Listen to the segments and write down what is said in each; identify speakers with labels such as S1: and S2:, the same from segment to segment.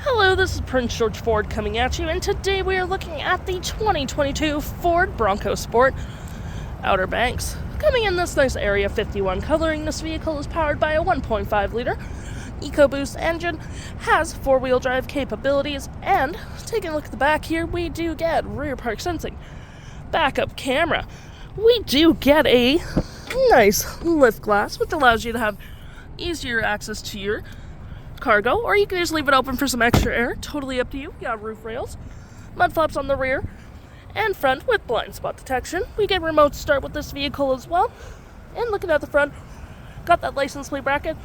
S1: Hello, this is Prince George Ford coming at you, and today we are looking at the 2022 Ford Bronco Sport Outer Banks. Coming in this nice Area 51 coloring, this vehicle is powered by a 1.5-liter EcoBoost engine, has four-wheel drive capabilities, and taking a look at the back here, we do get rear park sensing, backup camera. We do get a nice lift glass, which allows you to have easier access to your cargo, or you can just leave it open for some extra air. Totally up to you. You got roof rails, mud flaps on the rear and front with blind spot detection. We get remote start with this vehicle as well. And looking at the front, got that license plate bracket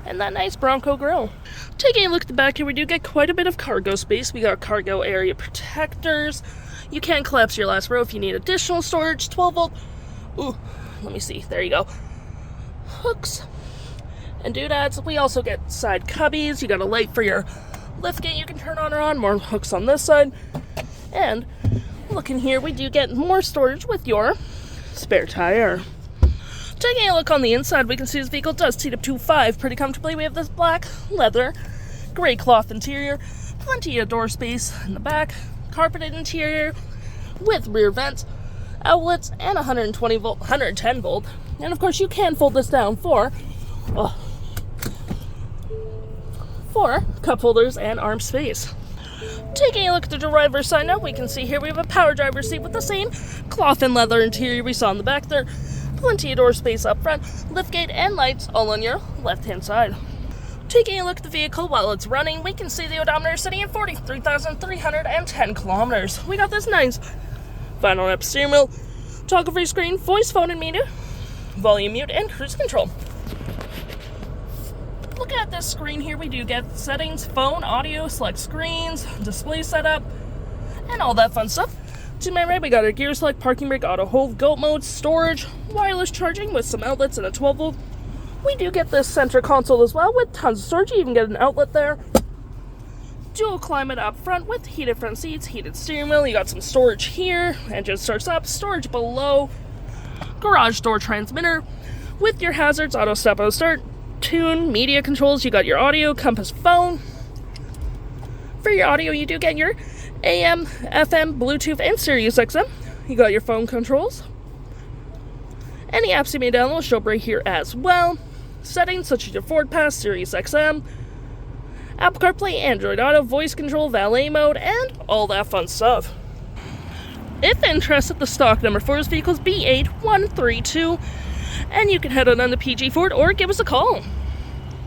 S1: and that nice Bronco grille. Taking a look at the back here, we do get quite a bit of cargo space. We got cargo area protectors. You can collapse your last row if you need additional storage. 12 volt. Ooh, let me see. There you go. Hooks and doodads. We also get side cubbies. You got a light for your liftgate you can turn on or on. More hooks on this side. And looking here, we do get more storage with your spare tire. Taking a look on the inside, we can see this vehicle does seat up to 5 pretty comfortably. We have this black leather, gray cloth interior, plenty of door space in the back, carpeted interior with rear vents, outlets, and 110 volt. And of course, you can fold this down for cup holders and arm space. Taking a look at the driver's side now, we can see here we have a power driver's seat with the same cloth and leather interior we saw in the back there. Plenty of door space up front, liftgate and lights all on your left-hand side. Taking a look at the vehicle while it's running, we can see the odometer sitting at 43,310 kilometers. We got this nice vinyl wrap steering wheel, toggle-free screen, voice, phone, and media, volume mute, and cruise control. Looking at this screen here, we do get settings, phone, audio, select screens, display setup, and all that fun stuff. To my right, we got our gear select, parking brake, auto hold, goat mode, storage, wireless charging with some outlets and a 12 volt. We do get this center console as well with tons of storage. You even get an outlet there. Dual climate up front with heated front seats, heated steering wheel. You got some storage here. Engine starts up, storage below. Garage door transmitter with your hazards, auto stop, auto start. Tune, media controls, you got your audio, compass, phone. For your audio, you do get your AM, FM, Bluetooth, and SiriusXM. You got your phone controls. Any apps you may download will show up right here as well. Settings such as your Ford Pass, SiriusXM, Apple CarPlay, Android Auto, voice control, valet mode, and all that fun stuff. If interested, the stock number for this vehicle is B8132. And you can head on to PG Ford or give us a call.